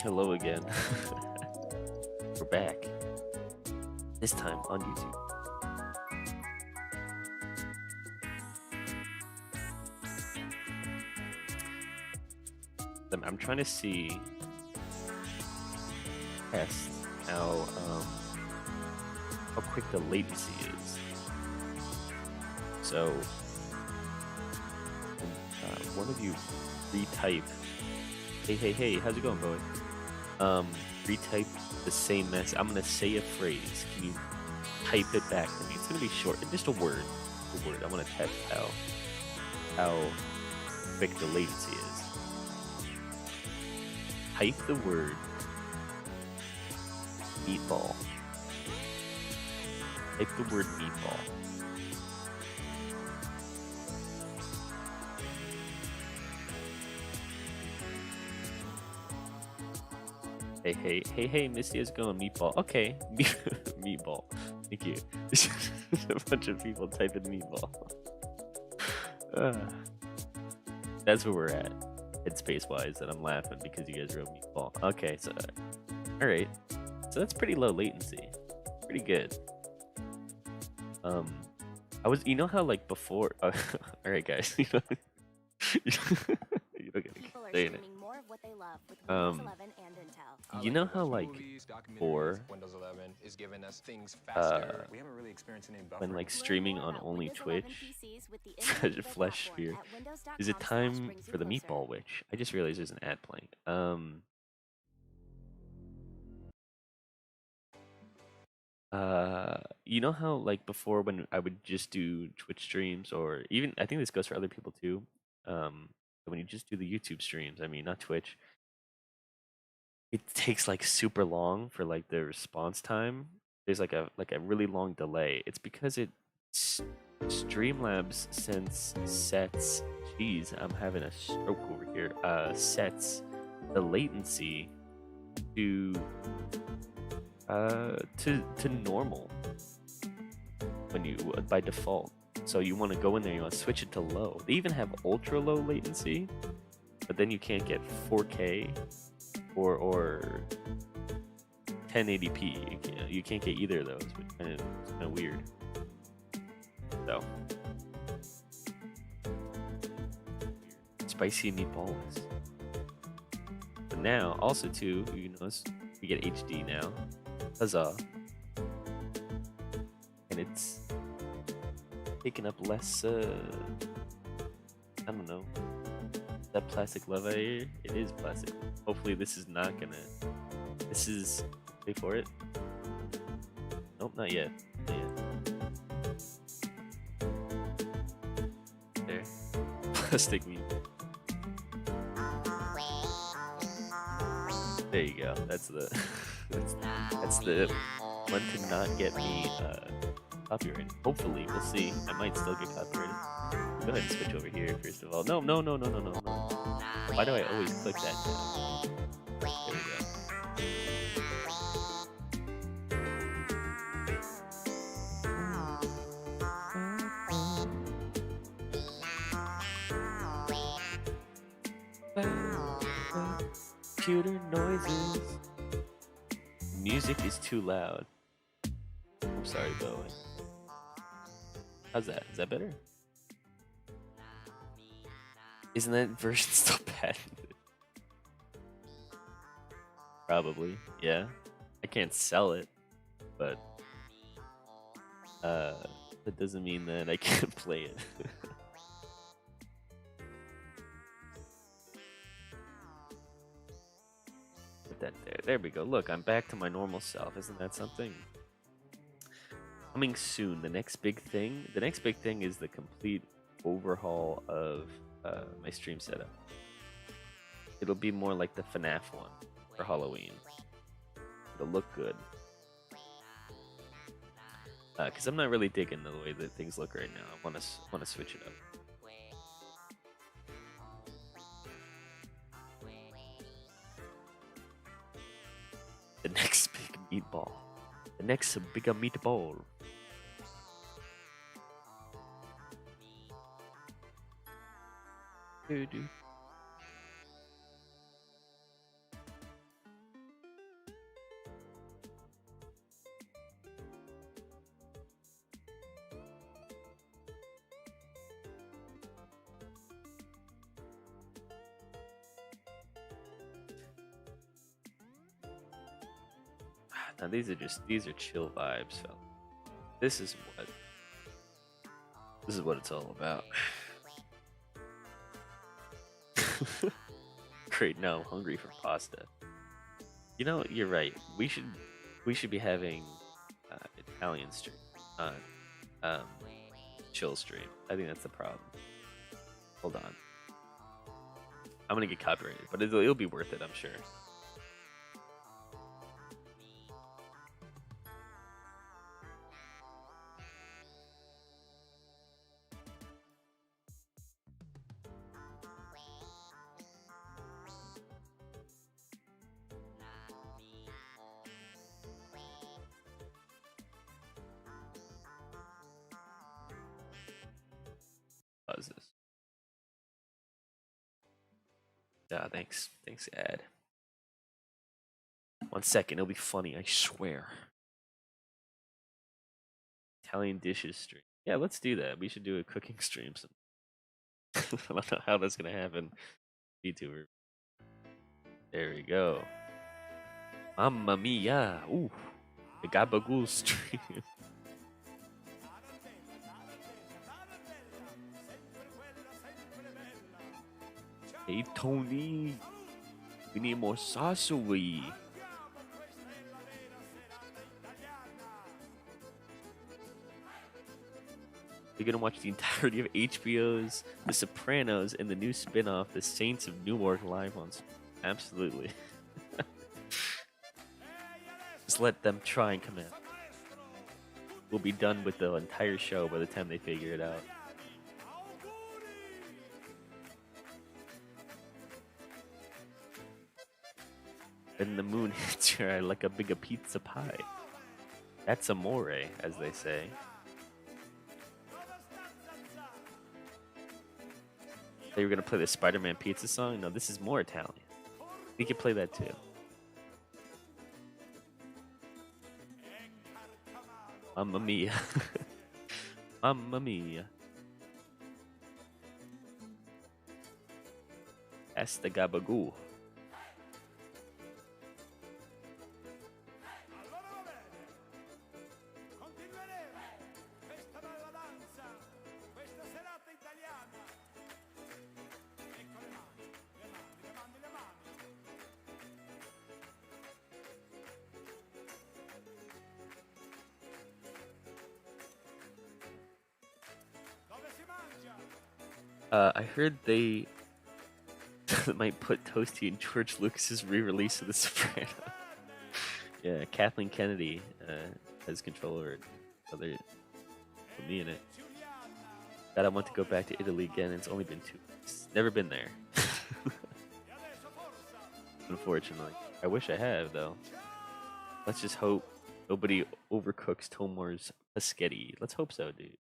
Hello again. We're back. This time on YouTube. I'm trying to see test how quick the latency is. So one of you retype, hey, how's it going, boy? Retype the same message. I'm gonna say a phrase. Can you type it back to me? It's gonna be short, just a word. A word. I want to test how quick the latency is. Type the word meatball. Type the word meatball. Hey, Misty, how's it going? Meatball. Okay, meatball. Thank you. A bunch of people typing meatball. That's where we're at, headspace-wise, and I'm laughing because you guys wrote meatball. Okay, so, alright. So that's pretty low latency. Pretty good. You know how, like, before... alright, guys, you know People are streaming more of what they love with Windows 11 and Intel. you know how, like, before, Windows 11 is giving us things faster. We haven't really experienced any buffering. when, like, streaming on only Twitch, Flesh Sphere, is it time for the meatball witch? I just realized there's an ad playing. You know how, like, before when I would just do Twitch streams, or even, I think this goes for other people too, when you just do the YouTube streams, I mean, not Twitch, it takes, like, super long for, like, the response time. There's, like a really long delay. It's because Streamlabs sets, geez, I'm having a stroke over here, sets the latency to normal when you by default. So you want to go in there, you want to switch it to low. They even have ultra low latency, but then you can't get 4K or 1080p. You can't get either of those, which is kind of weird. So spicy meatballs. But now, also too, you notice we get HD now. Huzzah! And it's taking up less. I don't know. That plastic lava here? It is plastic. Hopefully, this is not gonna. This is. Wait for it. Nope, not yet. Not yet. There. Plastic meat. There you go. That's the. That's the one to not get me copyrighted. Hopefully, we'll see. I might still get copyrighted. Go ahead and switch over here first of all. No. Why do I always click that? There we go. Computer noises. Music is too loud. I'm sorry, Bowen. How's that? Is that better? Isn't that version still patented? Probably, yeah. I can't sell it, but that doesn't mean that I can't play it. Put that there. There we go. Look, I'm back to my normal self. Isn't that something? Coming soon. The next big thing is the complete overhaul of my stream setup. It'll be more like the FNAF one for Halloween. It'll look good. Because I'm not really digging the way that things look right now. I want to switch it up. The next big meatball. The next bigger meatball. Now these are chill vibes. So this is what it's all about. Great. Now I'm hungry for pasta. You know, you're right. We should be having Italian stream, um, chill stream. I think that's the problem. Hold on. I'm gonna get copyrighted, but it'll be worth it, I'm sure. Pause this. Yeah, thanks. Thanks, ad. 1 second, it'll be funny, I swear. Italian dishes stream. Yeah, let's do that. We should do a cooking stream. I don't know how that's gonna happen. VTuber. There we go. Mamma mia. Ooh. The gabagool stream. Hey Tony. We need more sasui. You're gonna watch the entirety of HBO's The Sopranos and the new spin-off, The Saints of Newark, live on. Absolutely. Just let them try and come in. We'll be done with the entire show by the time they figure it out. Then the moon hits your eye like a big pizza pie. That's amore, as they say. They were gonna play the Spider-Man pizza song? No, this is more Italian. We could play that too. Mamma mia. Mamma mia. That's the gabagoo. I heard they might put Toasty in George Lucas's re-release of The Sopranos. Yeah, Kathleen Kennedy has control over it. So they put me in it. God, I want to go back to Italy again. It's only been 2 weeks. Never been there. Unfortunately. I wish I have, though. Let's just hope nobody overcooks Tomor's Paschetti. Let's hope so, dude.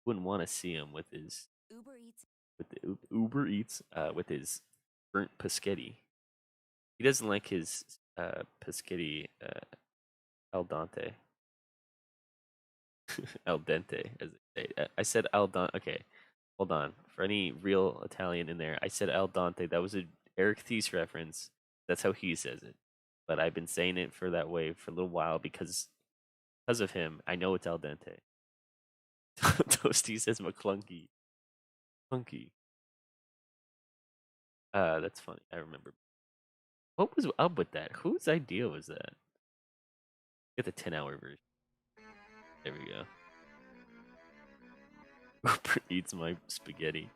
Wouldn't want to see him with his Uber Eats with his burnt Paschetti. He doesn't like his Paschetti al dente. Al dente, as they say. I said al dente. Okay, hold on. For any real Italian in there, I said al dente. That was a Eric Thies reference. That's how he says it. But I've been saying it for that way for a little while because of him. I know it's al dente. Toasty says McClunky. Clunky. That's funny. I remember. What was up with that? Whose idea was that? Get the 10-hour version. There we go. Uber eats my spaghetti.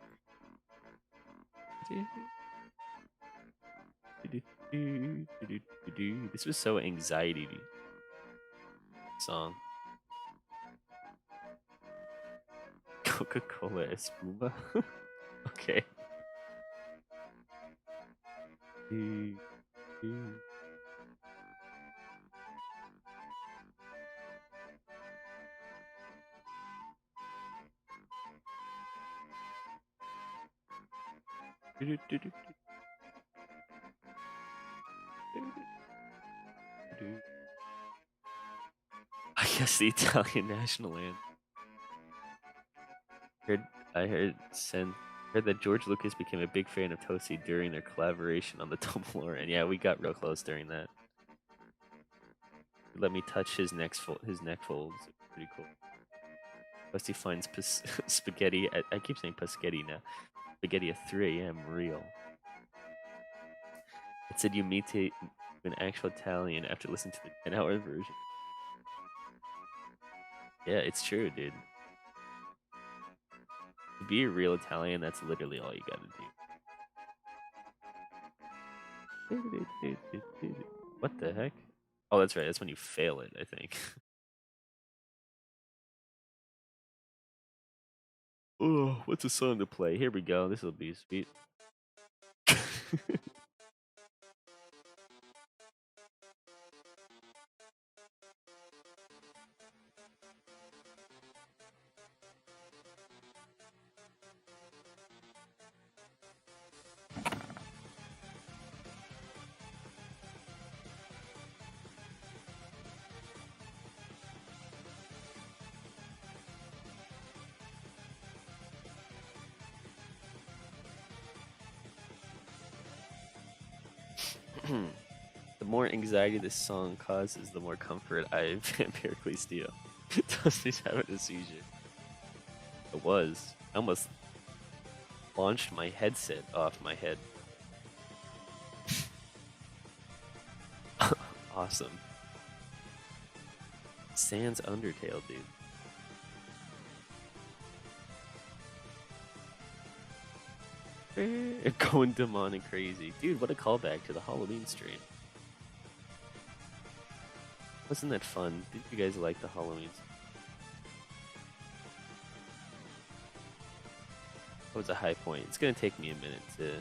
This was so anxiety song. Coca-Cola Espuma. Okay. I guess the Italian national anthem. I heard that George Lucas became a big fan of Toasty during their collaboration on the Tom Lauren. Yeah, we got real close during that. let me touch his neck folds. Pretty cool. Plus he finds spaghetti at, I keep saying Paschetti now. Spaghetti at 3 a.m. real. It said you meet an actual Italian after listening to the 10-hour version. Yeah, it's true, dude. To be a real Italian, that's literally all you gotta do. What the heck? Oh, that's right. That's when you fail it, I think. Oh, what's a song to play? Here we go. This will be sweet. The more anxiety this song causes, the more comfort I empirically steal. Dusty's having a seizure. It was. I almost launched my headset off my head. Awesome. Sans Undertale, dude. Going demonic crazy. Dude, what a callback to the Halloween stream. Wasn't that fun? Did you guys like the Halloween? That was a high point. It's gonna take me a minute to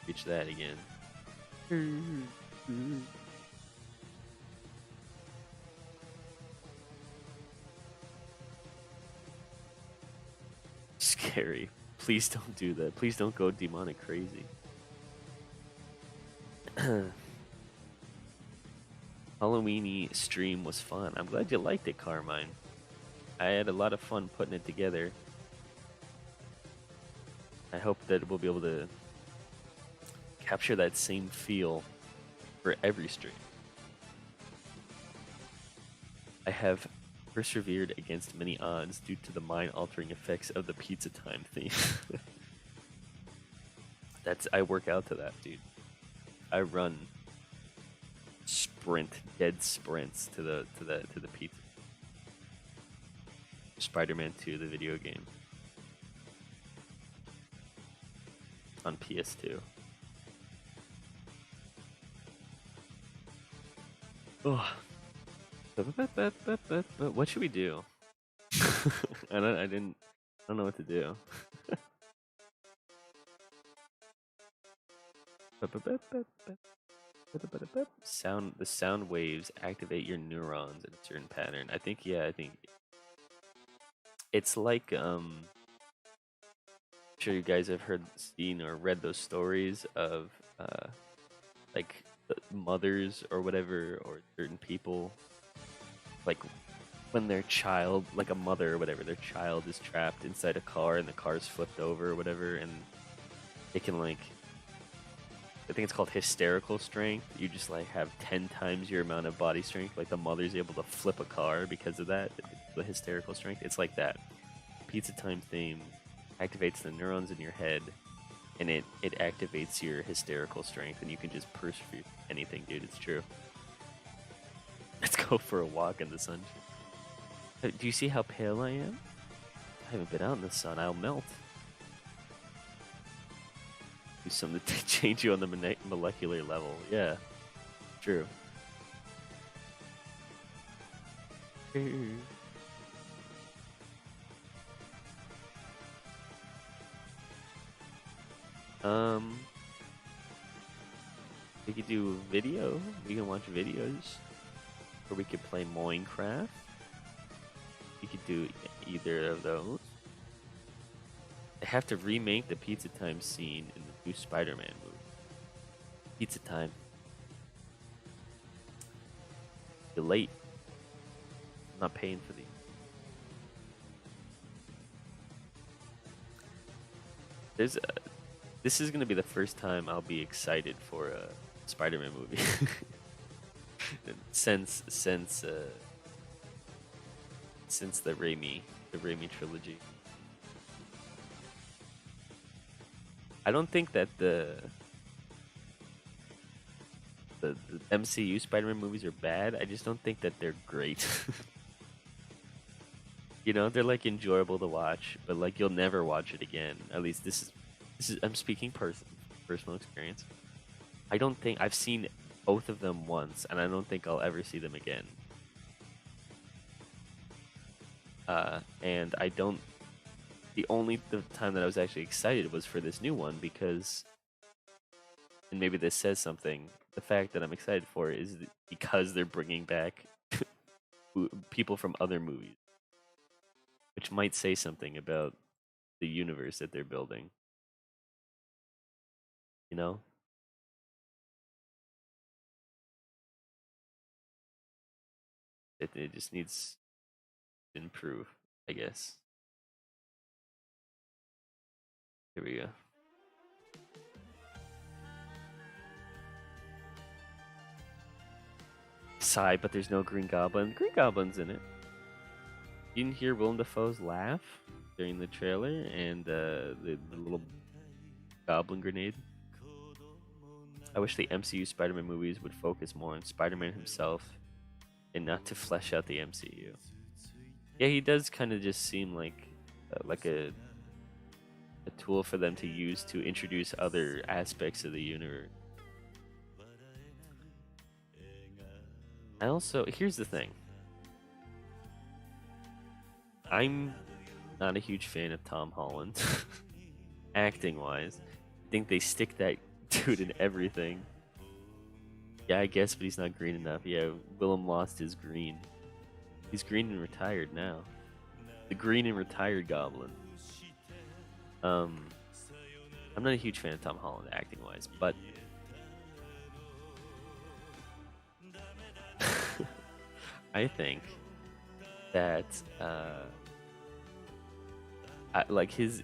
reach that again. Scary. Please don't do that. Please don't go demonic crazy. Halloweeny stream was fun. I'm glad you liked it, Carmine. I had a lot of fun putting it together. I hope that we'll be able to capture that same feel for every stream. I have persevered against many odds due to the mind-altering effects of the pizza time theme. I work out to that, dude. I run dead sprints to the pizza. Spider-Man 2, the video game. On PS2. Oh. What should we do? I don't know what to do. The sound waves activate your neurons in a certain pattern. I think it's like I'm sure you guys have seen or read those stories of like mothers or whatever, or certain people, like when their child, like a mother or whatever, their child is trapped inside a car and the car's flipped over or whatever, and it can, like, I think it's called hysterical strength. You just like have 10 times your amount of body strength. Like the mother's able to flip a car because of that. The hysterical strength. It's like that. Pizza time theme activates the neurons in your head, and it activates your hysterical strength, and you can just persevere anything, dude. It's true. Let's go for a walk in the sun. Do you see how pale I am? I haven't been out in the sun. I'll melt. Do something to change you on the molecular level. Yeah, true. We could do video. We can watch videos, or we could play Minecraft. We could do either of those. They have to remake the pizza time scene in the new Spider-Man movie. Pizza time. You're late. I'm not paying for these. This is gonna be the first time I'll be excited for a Spider-Man movie. since the Raimi trilogy. I don't think that the MCU Spider-Man movies are bad. I just don't think that they're great. You know, they're like enjoyable to watch, but like you'll never watch it again. At least this is I'm speaking personal experience. I don't think I've seen both of them once, and I don't think I'll ever see them again. And I don't. The time that I was actually excited was for this new one because, and maybe this says something. The fact that I'm excited for is because they're bringing back people from other movies, which might say something about the universe that they're building. You know, it just needs to improve, I guess. Here we go. Sigh, but there's no Green Goblin. Green Goblin's in it. You didn't hear Willem Dafoe's laugh during the trailer and the little goblin grenade. I wish the MCU Spider-Man movies would focus more on Spider-Man himself and not to flesh out the MCU. Yeah, he does kind of just seem like a tool for them to use to introduce other aspects of the universe. I also, here's the thing. I'm not a huge fan of Tom Holland, acting wise. I think they stick that dude in everything. Yeah, I guess, but he's not green enough. Yeah, Willem lost his green. He's green and retired now. The green and retired Goblin. I'm not a huge fan of Tom Holland acting wise, but I think that like his.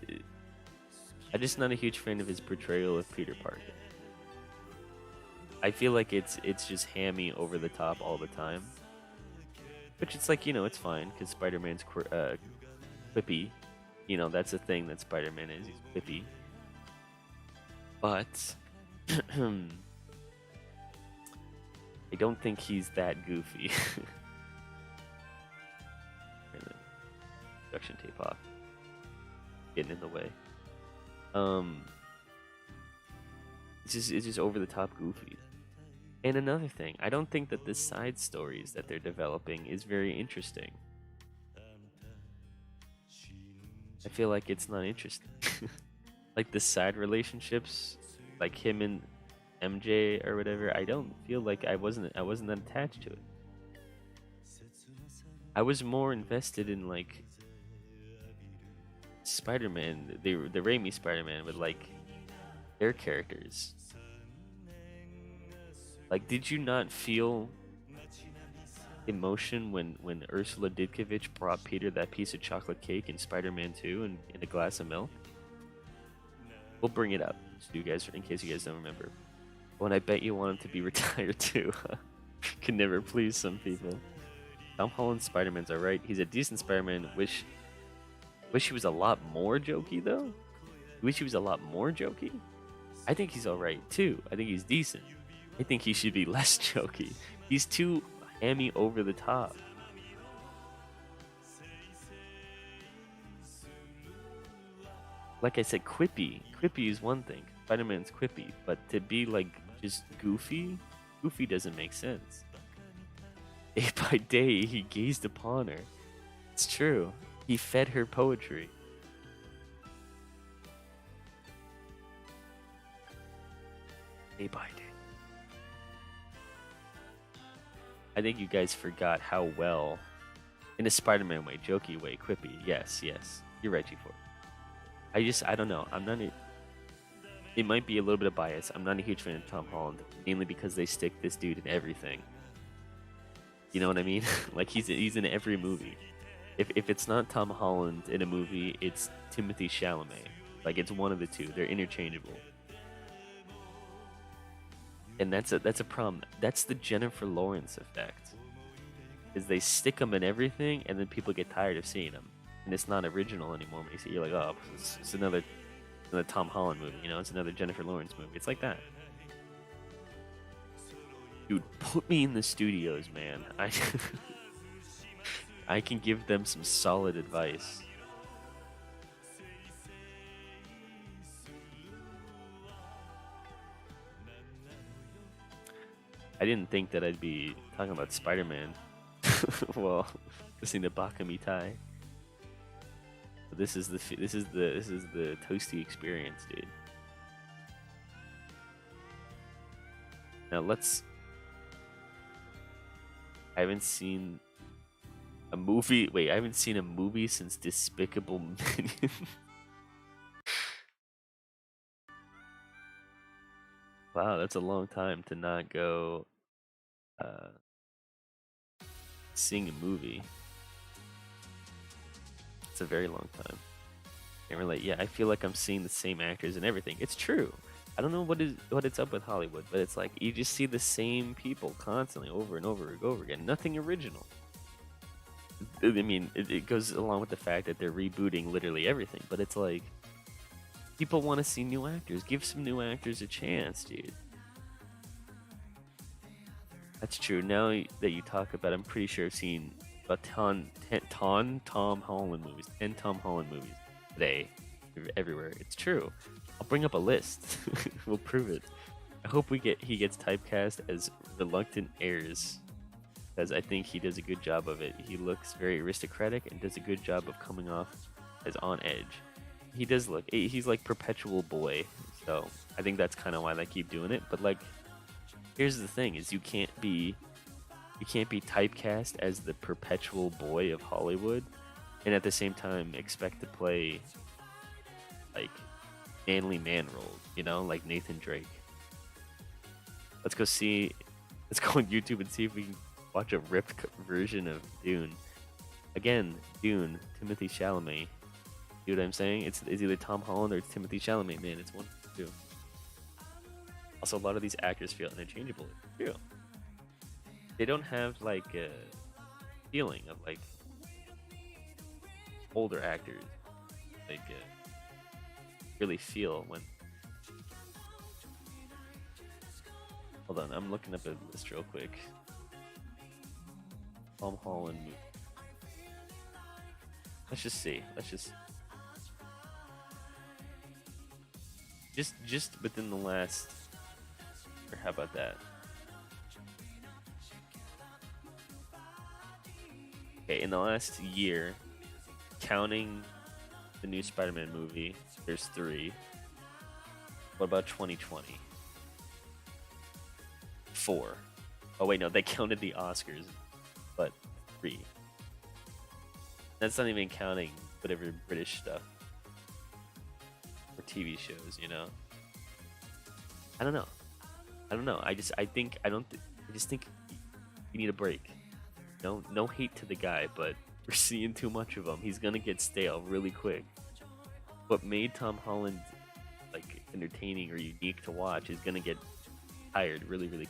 I'm just not a huge fan of his portrayal of Peter Parker. I feel like it's just hammy over the top all the time, which it's like, you know, it's fine because Spider-Man's quippy. You know, that's a thing that Spider-Man is. He's quippy, but I don't think he's that goofy. Production tape off, getting in the way. It's just over the top goofy. And another thing, I don't think that the side stories that they're developing is very interesting. I feel like it's not interesting. Like the side relationships, like him and MJ or whatever, I don't feel like I wasn't that attached to it. I was more invested in like Spider-Man, the Raimi Spider-Man with like their characters. Like, did you not feel emotion when Ursula Didkovich brought Peter that piece of chocolate cake in Spider-Man 2 and in a glass of milk? We'll bring it up, so you guys, in case you guys don't remember. When I bet you want him to be retired too. Can never please some people. Tom Holland's Spider-Man's alright. He's a decent Spider-Man. Wish he was a lot more jokey though. Wish he was a lot more jokey. I think he's alright too. I think he's decent. I think he should be less jokey. He's too hammy over the top. Like I said, quippy. Quippy is one thing. Spider-Man's quippy, but to be like just goofy doesn't make sense. Day by day, he gazed upon her. It's true. He fed her poetry. Day by day. I think you guys forgot how well, in a Spider-Man way, jokey way, quippy. Yes, you're right, G4. I don't know. It might be a little bit of bias. I'm not a huge fan of Tom Holland, mainly because they stick this dude in everything. You know what I mean? Like he's in every movie. If it's not Tom Holland in a movie, it's Timothée Chalamet. Like it's one of the two. They're interchangeable. And that's a problem. That's the Jennifer Lawrence effect. Is they stick them in everything, and then people get tired of seeing them, and it's not original anymore. When you see, you're like, oh, it's another Tom Holland movie. You know, it's another Jennifer Lawrence movie. It's like that. Dude, put me in the studios, man. I can give them some solid advice. I didn't think that I'd be talking about Spider-Man. Well, listening to Bakamitai. But this is the toasty experience, dude. Now I haven't seen a movie. Wait, I haven't seen a movie since Despicable Me. Wow, that's a long time to not go seeing a movie. It's a very long time. And we're like, yeah, I feel like I'm seeing the same actors and everything. It's true. I don't know what it's up with Hollywood, but it's like you just see the same people constantly over and over and over again. Nothing original. I mean, it goes along with the fact that they're rebooting literally everything, but it's like people want to see new actors. Give some new actors a chance, dude. That's true. Now that you talk about it, I'm pretty sure I've seen about 10 Tom Holland movies. 10 Tom Holland movies today. Everywhere. It's true. I'll bring up a list. We'll prove it. I hope he gets typecast as reluctant heirs, because I think he does a good job of it. He looks very aristocratic and does a good job of coming off as on edge. He does look. He's like perpetual boy. So I think that's kind of why they keep doing it. But like, here's the thing: is you can't be typecast as the perpetual boy of Hollywood, and at the same time expect to play like manly man roles, you know, like Nathan Drake. Let's go on YouTube and see if we can watch a ripped version of Dune. Again, Dune, Timothy Chalamet. See what I'm saying? It's either Tom Holland or it's Timothy Chalamet, man. It's one of the two. Also, a lot of these actors feel interchangeable. It's true. They don't have like a feeling of like older actors. Like really feel when. Hold on, I'm looking up a list real quick. Tom Holland movie. Let's just see. Just within the last. Or how about that? Okay, in the last year, counting the new Spider-Man movie, there's 3. What about 2020? 4. Oh wait, no, they counted the Oscars, but 3. That's not even counting whatever British stuff or TV shows, you know. I don't know. I just think you need a break. No hate to the guy, but we're seeing too much of him. He's gonna get stale really quick. What made Tom Holland like entertaining or unique to watch is gonna get tired really quick.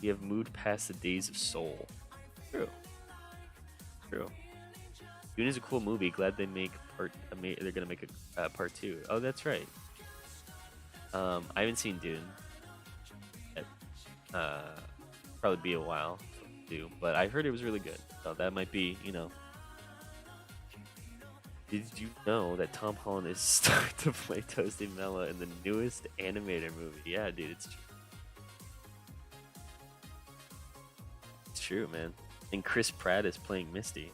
We have moved past the days of Soul. True. Dune is a cool movie. Glad they make they're gonna make a part 2. Oh, that's right. I haven't seen Dune. Probably be a while too, but I heard it was really good. So that might be, you know. Did you know that Tom Holland is starting to play Toasty Mello in the newest animated movie? Yeah, dude, it's true. It's true, man. And Chris Pratt is playing Misty.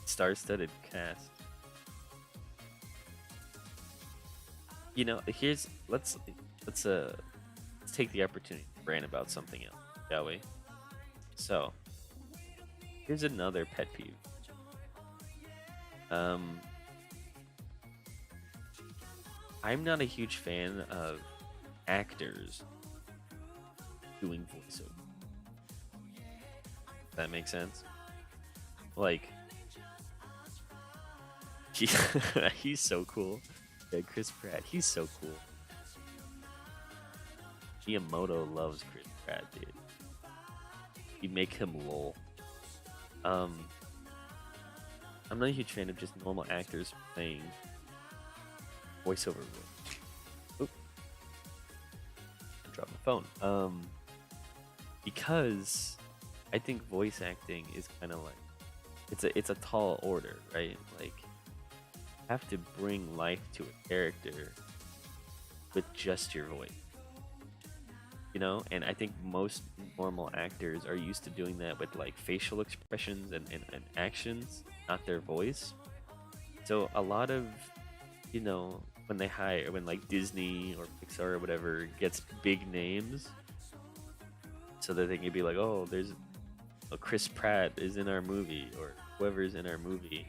Star-studded cast. You know, let's take the opportunity to rant about something else, shall we? So, here's another pet peeve. I'm not a huge fan of actors doing voiceover. Does that make sense? Like, he's so cool. Yeah, Chris Pratt. He's so cool. Miyamoto loves Chris Pratt, dude. He'd make him lol. Um, I'm not a huge fan of just normal actors playing voiceover roles. Oop, I dropped my phone. Because I think voice acting is kind of like it's a tall order, right? Like you have to bring life to a character with just your voice. You know, and I think most normal actors are used to doing that with like facial expressions and actions, not their voice. So a lot of, you know, when like Disney or Pixar or whatever gets big names, so that they can be like, oh, there's Chris Pratt is in our movie or whoever's in our movie.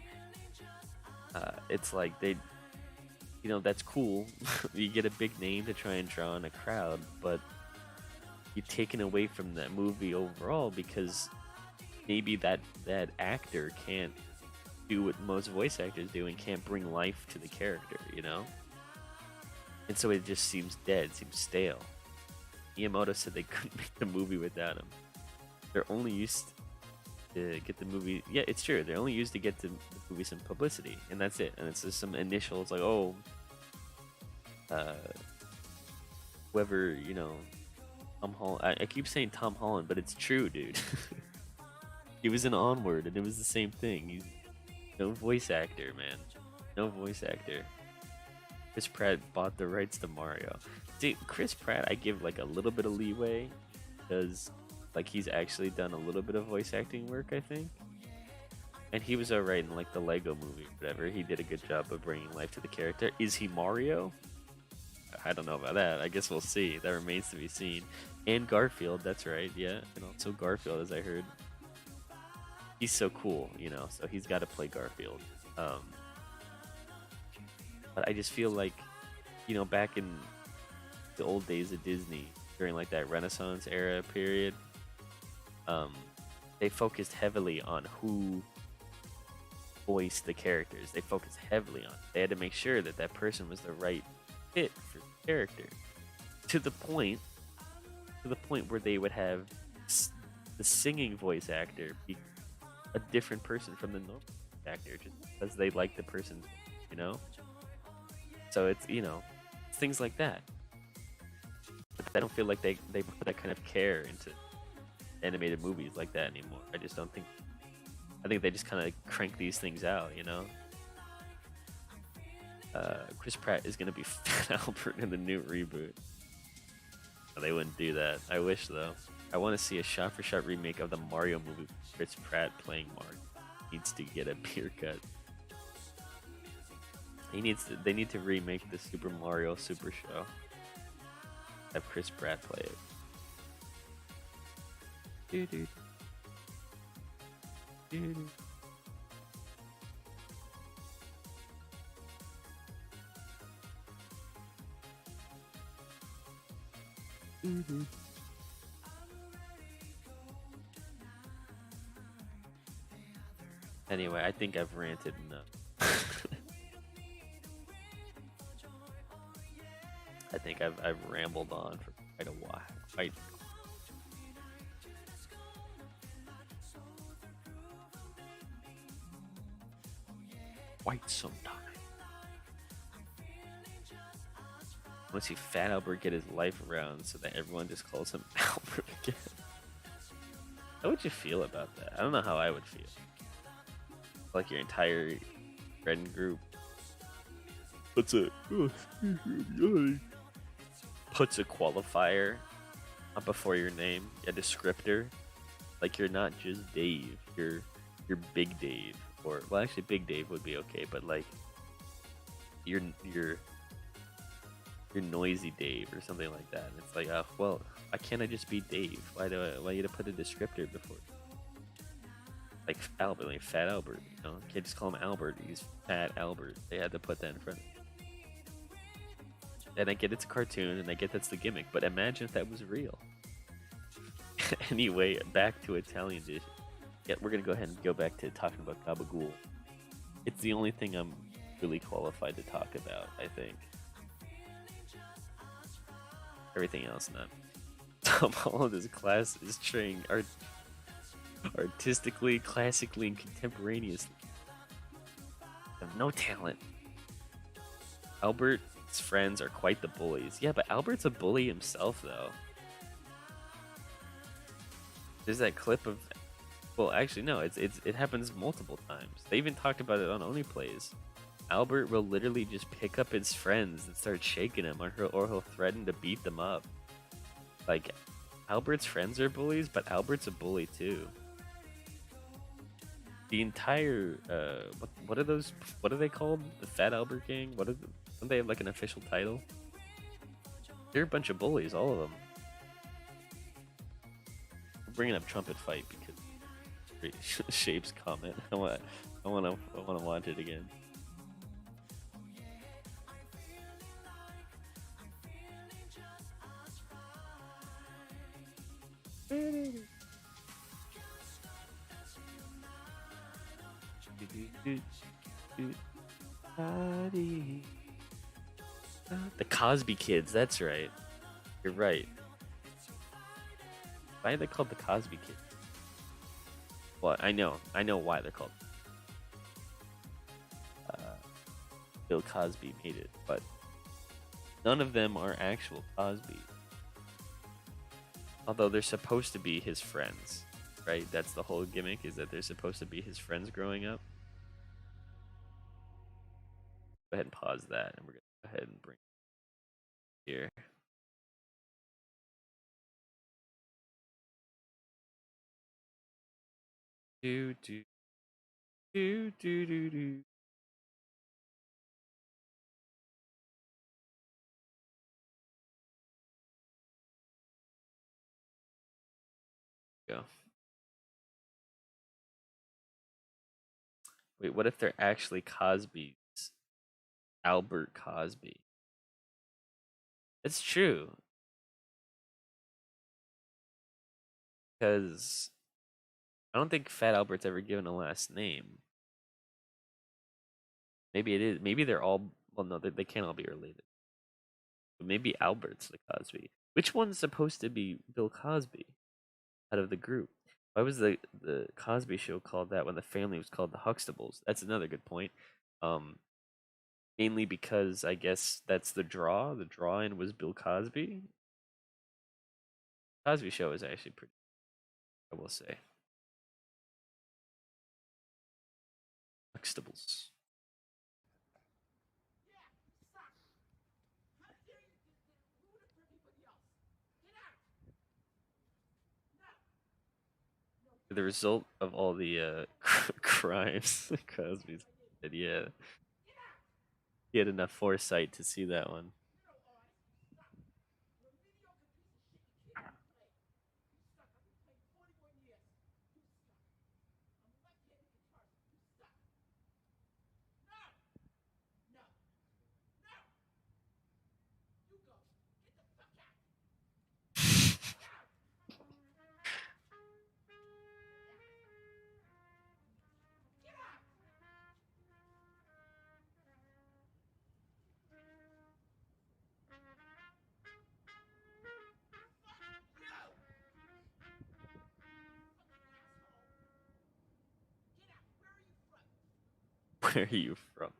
It's like they, you know, that's cool. You get a big name to try and draw in a crowd, but you're taken away from that movie overall because maybe that actor can't do what most voice actors do and can't bring life to the character, you know? And so it just seems dead, seems stale. Miyamoto said they couldn't make the movie without him. They're only used to get the movie. Yeah, it's true. They're only used to get the movie some publicity, and that's it. And it's just some initials like, oh, whoever, you know, Tom Holland. I keep saying Tom Holland, but it's true, dude. He was in Onward, and it was the same thing. He's no voice actor, man. No voice actor. Chris Pratt bought the rights to Mario. See, Chris Pratt, I give like a little bit of leeway because like he's actually done a little bit of voice acting work, I think. And he was alright in like the Lego movie, whatever. He did a good job of bringing life to the character. Is he Mario? I don't know about that. I guess we'll see. That remains to be seen. And Garfield, that's right, yeah. And also Garfield, as I heard. He's so cool, you know, so he's got to play Garfield. But I just feel like, you know, back in the old days of Disney, during like that Renaissance era period, they focused heavily on who voiced the characters. They focused heavily on it. They had to make sure that that person was the right fit for the character. To the point where they would have the singing voice actor be a different person from the normal actor just because they like the person's, you know? So it's, you know, it's things like that. But I don't feel like they put that kind of care into animated movies like that anymore. I just don't think. I think they just kind of crank these things out, you know. Chris Pratt is gonna be Fat Albert in the new reboot. No, they wouldn't do that. I wish though. I want to see a shot-for-shot remake of the Mario movie with Chris Pratt playing Mario. Needs to get a beer cut. They need to remake the Super Mario Super Show. Have Chris Pratt play it. Doo-doo. Doo-doo. Doo-doo. Anyway, I think I've ranted enough. I think I've rambled on for quite a while. Quite some time. I want to see Fat Albert get his life around so that everyone just calls him Albert again. How would you feel about that? I don't know how I would feel. Like your entire friend group puts a qualifier up before your name, a descriptor. Like you're not just Dave, you're Big Dave, or well, actually Big Dave would be okay, but like you're Noisy Dave or something like that. And it's like, oh well, why can't I just be Dave? Why you to put a descriptor before? Like Albert, like Fat Albert, you know? Can't just call him Albert. He's Fat Albert. They had to put that in front of him. And I get it's a cartoon, and I get that's the gimmick, but imagine if that was real. Anyway, back to Italian dishes. Yeah, we're gonna go ahead and go back to talking about gabagool. It's the only thing I'm really qualified to talk about. I think everything else not. Tom Holland's class is trained artistically, classically, and contemporaneously. Have no talent. Albert's friends are quite the bullies. Yeah, but Albert's a bully himself, though. There's that clip of, well, actually no, it happens multiple times. They even talked about it on Only Plays. Albert will literally just pick up his friends and start shaking them, or he'll threaten to beat them up. Like, Albert's friends are bullies, but Albert's a bully too. The entire what are those? What are they called? The Fat Albert Gang? Don't they have like an official title? They're a bunch of bullies, all of them. I'm bringing up Trumpet Fight because Shape's comment. I want to watch it again. The Cosby Kids, that's right. You're right. Why are they called the Cosby Kids? Well, I know why they're called. Bill Cosby made it, but none of them are actual Cosby. Although they're supposed to be his friends, right? That's the whole gimmick, is that they're supposed to be his friends growing up. Go ahead and pause that, and we're gonna go ahead and bring it here. Do do do do do do. Go. Wait, what if they're actually Cosby's? Albert Cosby. It's true. Because I don't think Fat Albert's ever given a last name. Maybe it is. Maybe they're all. Well, no, they can't all be related. But maybe Albert's the Cosby. Which one's supposed to be Bill Cosby out of the group? Why was the Cosby Show called that when the family was called the Huxtables? That's another good point. Mainly because I guess that's the draw. The draw-in was Bill Cosby. Cosby Show is actually pretty, I will say. Huxtables. The result of all the crimes Cosby's did, yeah. He had enough foresight to see that one. Where are you from?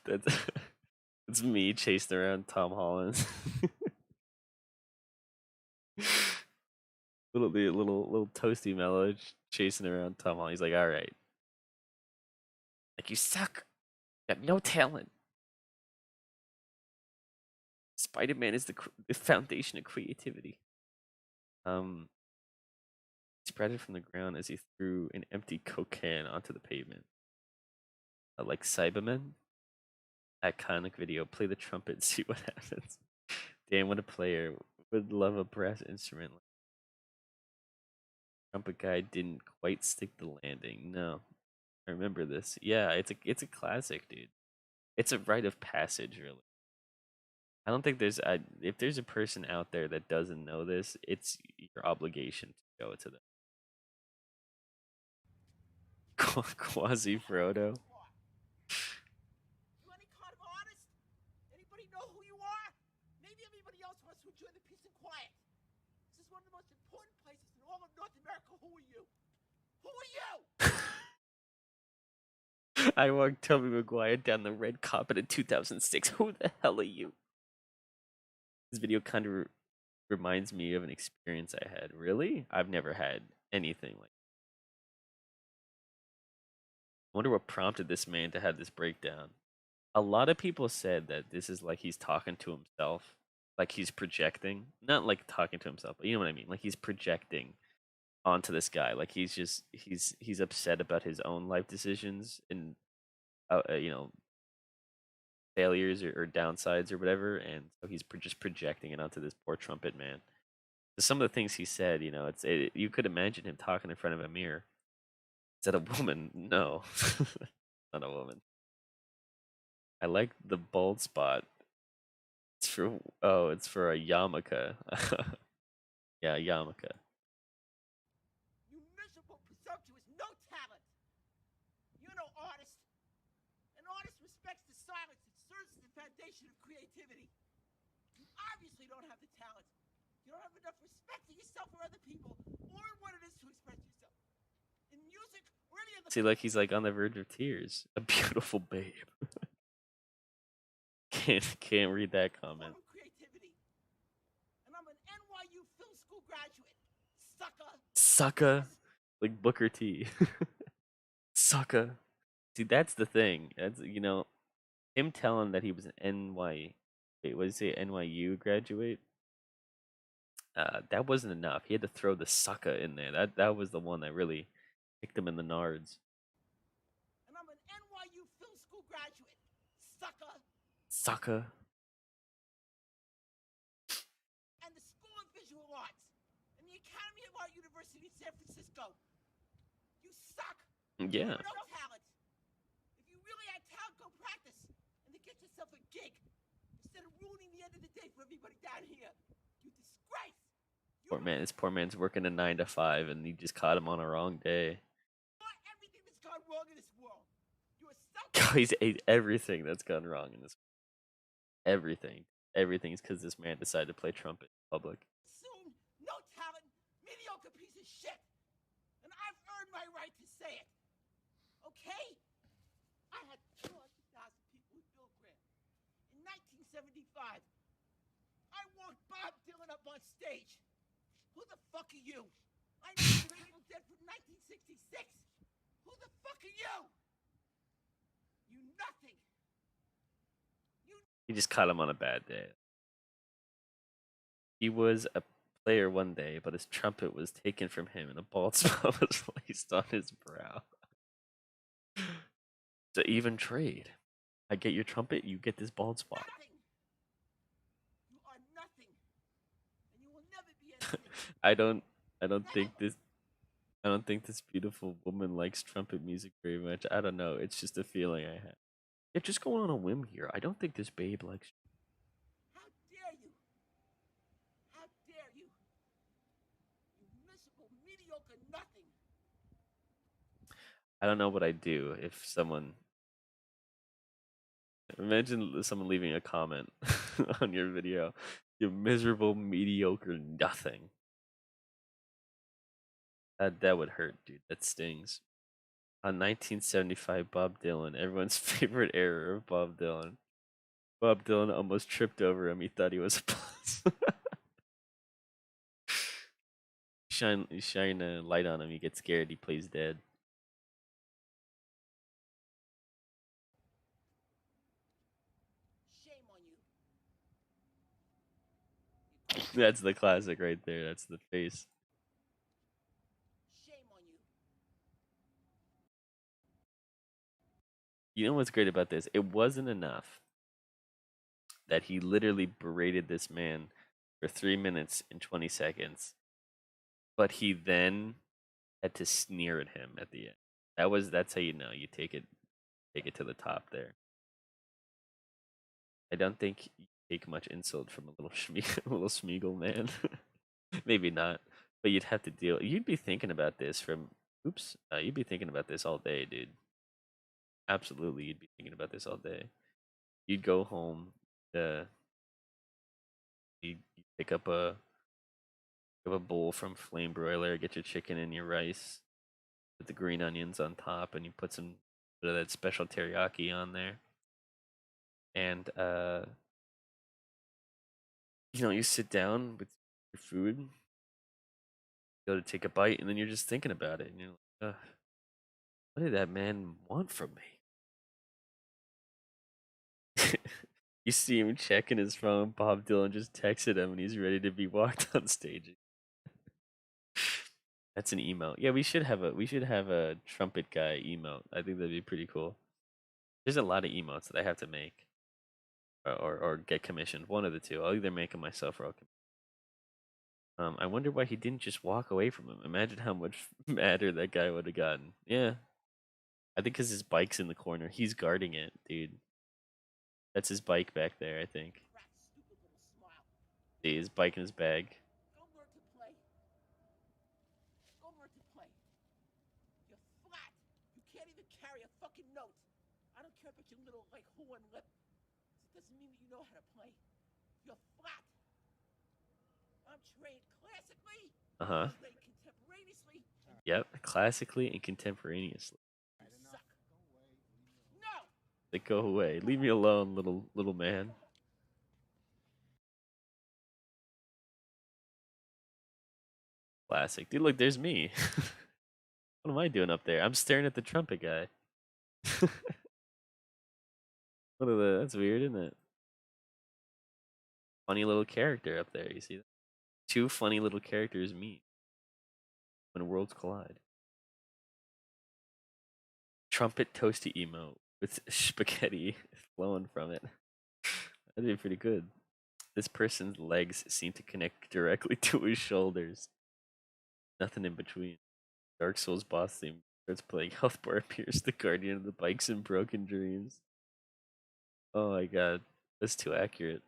that's that's me chasing around Tom Holland. little toasty Mello chasing around Tom Holland. He's like, all right, like, you suck. You got no talent. Spider-Man is the foundation of creativity. He spread it from the ground as he threw an empty Coke can onto the pavement. like Cybermen. Iconic video. Play the trumpet and see what happens. Damn, what a player. Would love a brass instrument. Trumpet guy didn't quite stick the landing. No. I remember this. Yeah, it's a classic, dude. It's a rite of passage, really. I don't think if there's a person out there that doesn't know this, it's your obligation to go to them. Quasi Frodo. You any kind of artist? Anybody know who you are? Maybe everybody else wants to enjoy the peace and quiet. This is one of the most important places in all of North America. Who are you? Who are you? I walked Tobey Maguire down the red carpet in 2006. Who the hell are you? This video kind of reminds me of an experience I had. Really? I've never had anything like. I wonder what prompted this man to have this breakdown. A lot of people said that this is like he's talking to himself, like he's projecting. Not like talking to himself, but you know what I mean. Like he's projecting onto this guy. Like he's upset about his own life decisions and failures or downsides or whatever, and so he's just projecting it onto this poor trumpet man. Some of the things he said, you could imagine him talking in front of a mirror. Is that a woman? No, not a woman. I like the bald spot. It's for a yarmulke. Yeah, yarmulke. You miserable, presumptuous, no talent. You're no artist. An artist respects the silence that serves as the foundation of creativity. You obviously don't have the talent. You don't have enough respect for yourself or other people, or in what it is to express yourself. In music or any other. See, like he's like on the verge of tears. A beautiful babe. Can't read that comment. Creativity. And I'm an NYU film school graduate. Sucker. Like Booker T. Sucker. See, that's the thing. That's him telling that he was an what did he say, NYU graduate? That wasn't enough. He had to throw the sucker in there. That was the one that really kicked him in the nards. And I'm an NYU film school graduate. Sucker. And the School of Visual Arts. And the Academy of Art University in San Francisco. You suck. Yeah. You have no talent. If you really had talent, go practice. And then get yourself a gig. Instead of ruining the end of the day for everybody down here. You disgrace. This poor man's working a 9 to 5 and he just caught him on a wrong day. Everything that's gone wrong in this world. You are He's ate everything that's gone wrong in this. Everything. Everything's because this man decided to play trumpet in public. Soon, no talent, mediocre piece of shit. And I've earned my right to say it. Okay? I had 200,000 people with Bill Graham. In 1975, I walked Bob Dylan up on stage. Who the fuck are you? I know the Grateful Dead from 1966. Who the fuck are you? You nothing. He just caught him on a bad day. He was a player one day, but his trumpet was taken from him and a bald spot was placed on his brow. It's an even trade. I get your trumpet, you get this bald spot. Nothing. You are nothing. And you will never be anything. I don't think this beautiful woman likes trumpet music very much. I don't know. It's just a feeling I have. Yeah, just going on a whim here. I don't think this babe likes. How dare you? How dare you? You miserable, mediocre nothing. I don't know what I'd do if someone. Imagine someone leaving a comment on your video. You miserable, mediocre nothing. That would hurt, dude. That stings. On 1975, Bob Dylan, everyone's favorite error of Bob Dylan. Bob Dylan almost tripped over him. He thought he was a bus. Shine a light on him. He gets scared. He plays dead. Shame on you. That's the classic right there. That's the face. You know what's great about this? It wasn't enough that he literally berated this man for 3 minutes and 20 seconds, but he then had to sneer at him at the end. That's how you know you take it to the top there. I don't think you take much insult from a little a little Schmiegel man. Maybe not, but you'd have to deal. You'd be thinking about this from. Oops, you'd be thinking about this all day, dude. Absolutely, you'd be thinking about this all day. You'd go home. You pick up a bowl from Flame Broiler. Get your chicken and your rice. Put the green onions on top, and you put some bit of that special teriyaki on there. And you sit down with your food, go to take a bite, and then you're just thinking about it, and you're like, what did that man want from me? You see him checking his phone. Bob Dylan just texted him, and he's ready to be walked on stage. That's an emote. Yeah, we should have a trumpet guy emote. I think that'd be pretty cool. There's a lot of emotes that I have to make, or get commissioned. One of the two. I'll either make them myself or I wonder why he didn't just walk away from him. Imagine how much madder that guy would have gotten. Yeah, I think because his bike's in the corner. He's guarding it, dude. That's his bike back there, I think. Crack, stupid little smile. See, his bike in his bag. Go learn to play. Go learn to play. You're flat. You can't even carry a fucking note. I don't care about your little, like, horn lip. It doesn't mean that you know how to play. You're flat. I'm trained classically. Uh-huh. I'm trained contemporaneously. Yep, classically and contemporaneously. You suck. No! Like, go away. Leave me alone, little man. Classic. Dude, look, there's me. What am I doing up there? I'm staring at the trumpet guy. That's weird, isn't it? Funny little character up there, you see that? Two funny little characters meet when worlds collide. Trumpet toasty emote with spaghetti flowing from it. That'd be pretty good. This person's legs seem to connect directly to his shoulders. Nothing in between. Dark Souls boss theme starts playing. Health bar appears. The guardian of the bikes and broken dreams. Oh my god, that's too accurate.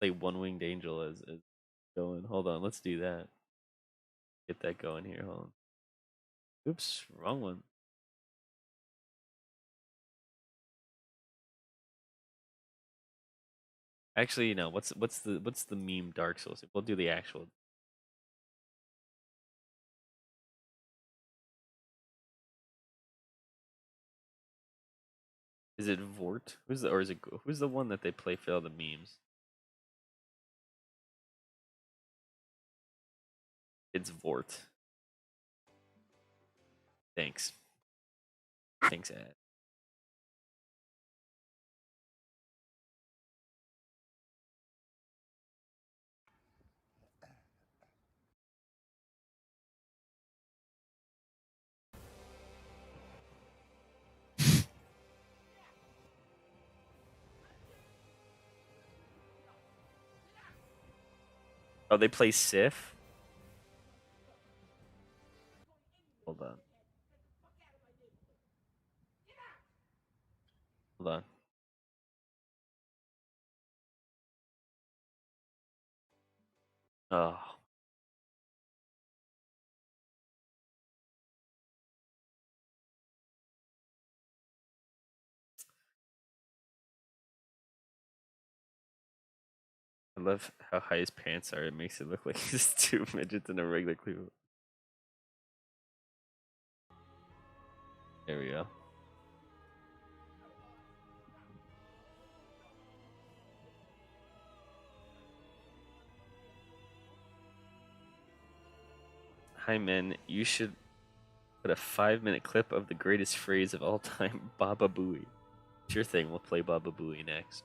Play one winged angel as going. Hold on, let's do that. Get that going here. Hold on. Oops, wrong one. Actually, what's the meme Dark Souls? We'll do the actual. Is it Vort? Who's the one that they play for all the memes? It's Vort. Thanks. Thanks, Ad. Oh, they play Sif? Hold on. Hold on. Oh. I love how high his pants are. It makes it look like he's two midgets in a regular cleavage. There we go. Hi, men. You should put a 5-minute clip of the greatest phrase of all time, Baba Booey. Sure thing, we'll play Baba Booey next.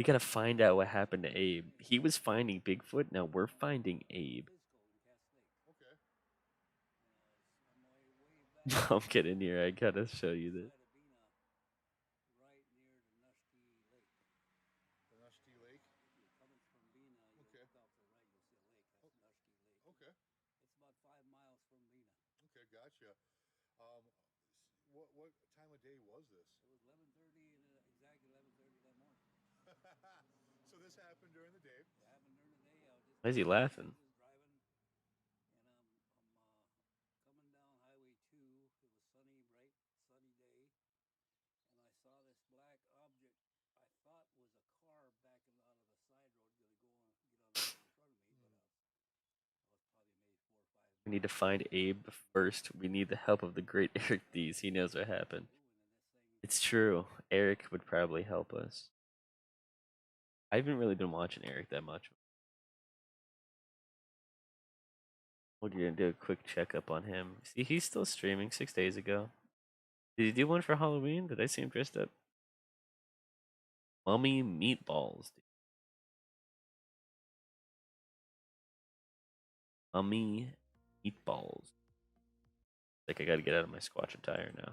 We gotta find out what happened to Abe. He was finding Bigfoot. Now we're finding Abe. Okay. I'm getting here. I gotta show you this. The Nushti Lake. Okay. Okay. Okay. Gotcha. What time of day was this? So this happened during the day. Why is he laughing? We need to find Abe first. We need the help of the great Eric Dees. He knows what happened. It's true. Eric would probably help us. I haven't really been watching Eric that much. We're gonna do a quick checkup on him. See, he's still streaming 6 days ago. Did he do one for Halloween? Did I see him dressed up? Mummy meatballs. Dude. Mummy meatballs. Like I gotta get out of my squatch attire now.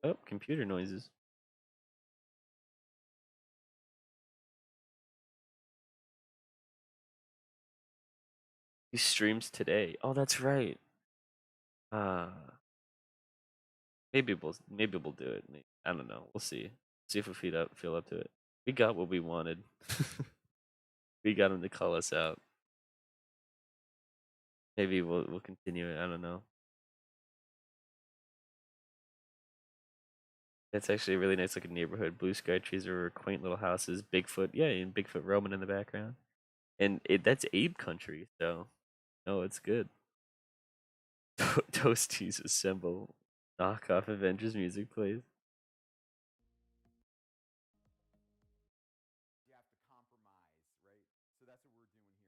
Oh, computer noises. He streams today. Oh, that's right. Uh maybe we'll do it. I don't know. We'll see. See if we feel up to it. We got what we wanted. We got him to call us out. Maybe we'll continue it. I don't know. That's actually a really nice looking neighborhood. Blue sky trees over quaint little houses. Bigfoot, yeah, and Bigfoot roaming in the background. And that's Abe country, so no, it's good. Toasties assemble. Knockoff Avengers music plays. You have to compromise, right? So that's what we're doing here.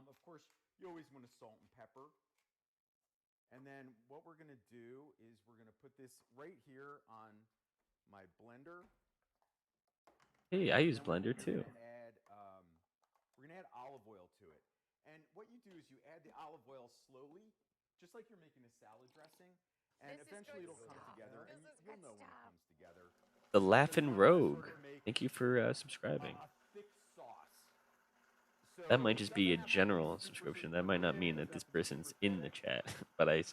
Of course, you always want to salt and pepper. And then what we're going to do is we're going to put this right here on my blender. Hey, I use And then Blender too. we're going to add olive oil to it. And what you do is you add the olive oil slowly, just like you're making a salad dressing. And eventually it'll come together, and you'll know when it comes together. The Laughing Rogue. Thank you for subscribing. A thick sauce. That might just be a general subscription. That might not mean that this person's in the chat, but I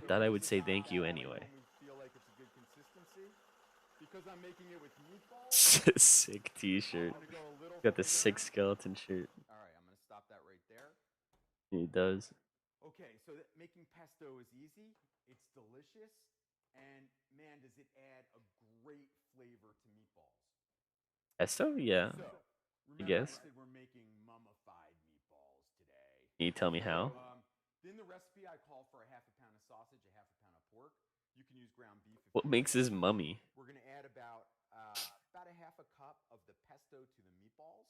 thought I would say thank you anyway. Feel like it's a good consistency because I'm making it with meatballs. Sick T-shirt. Got the sick skeleton shirt. All right, I'm gonna stop that right there. He does. Okay, so making pesto is easy. It's delicious, and man, does it add a great flavor to meatballs. Pesto? Yeah. So, I guess. I said we're making mummified meatballs today. Can you tell me how? In the recipe, I call for a half a pound of sausage, a half a pound of pork. You can use ground beef. What makes this mummy? We're going to add about a half a cup of the pesto to the meatballs,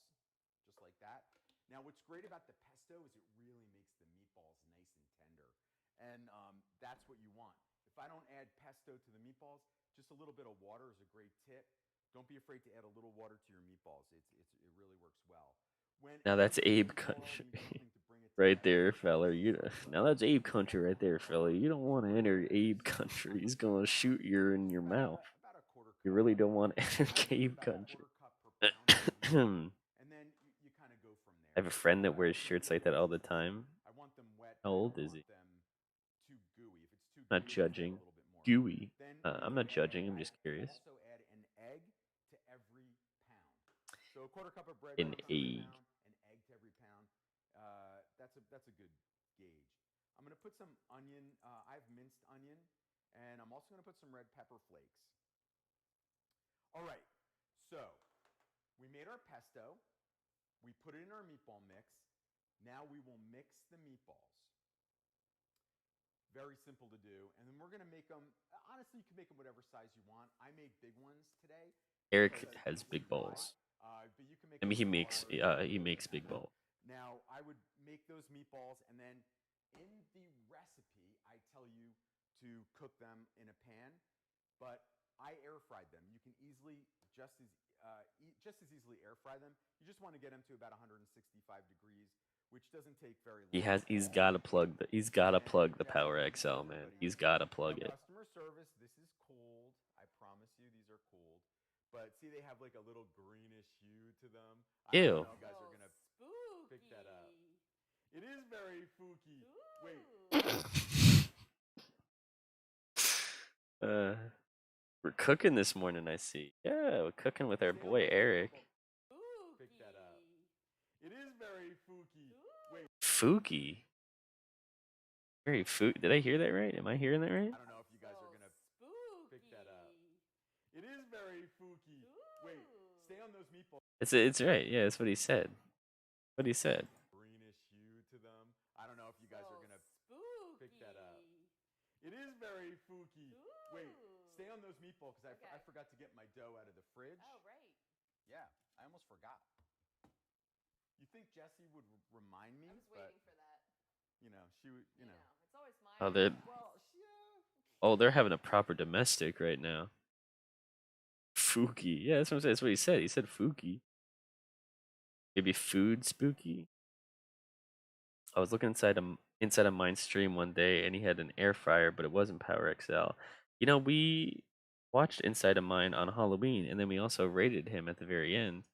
just like that. Now, what's great about the pesto is it really makes the meatballs nice and tender, and that's what you want. If I don't add pesto to the meatballs, just a little bit of water is a great tip. Don't be afraid to add a little water to your meatballs. It really works well. Now that's Abe country, right there, fella. Now that's Abe country right there, fella. You don't want to enter Abe country. He's gonna shoot you in your mouth. You really don't want to enter Abe country. And then you kind of go from there. I have a friend that wears shirts like that all the time. I want them wet. How old is he? Too gooey. If it's too Not gooey, judging. Gooey. I'm not judging. I'm just curious. Also add an egg to every pound. So a quarter cup of bread. An egg. An egg to every pound. That's a good gauge. I'm gonna put some onion. I have minced onion, and I'm also gonna put some red pepper flakes. All right. So we made our pesto. We put it in our meatball mix. Now we will mix the meatballs. Very simple to do. And then we're going to make them, honestly, you can make them whatever size you want. I made big ones today. Eric has big balls. But you can make I mean, he makes big balls. Now, I would make those meatballs, and then in the recipe, I tell you to cook them in a pan. but I air fried them. You can easily just as easily air fry them. You just want to get them to about 165 degrees, which doesn't take very long. He's gotta plug the Jesse, Power thank you for XL, man. everybody He's in gotta chat. plug it. Customer service, this is cooled. I promise you, these are cooled. But see, they have like a little greenish hue to them. I Ew. don't know if you guys are gonna pick that up. It is very fooky. Wait. We're cooking this morning, I see. Yeah, we're cooking with our boy Eric. Pick that up. It is very fooky. Wait. Fooky. Very Did I hear that right? Am I hearing that right? I don't know if you guys are gonna pick that up. It is very fooky. Wait. Stay on those meatballs. It's right. Yeah, that's what he said. What he said. Greenish hue to them. I don't know if you guys are gonna pick that up. It is very fooky. Wait, stay on those meatballs because I forgot to get my dough out of the fridge. Oh, right. Yeah, I almost forgot. You think Jessie would remind me? I was waiting for that. You know, she would. You know. It's always my. Oh, they're they're having a proper domestic right now. Fooky. Yeah, that's what I'm saying. That's what he said. He said fooky. Maybe food spooky. I was looking inside of Mind's stream one day, and he had an air fryer, but it wasn't Power XL. You know, we watched Inside of Mine on Halloween, and then we also rated him at the very end.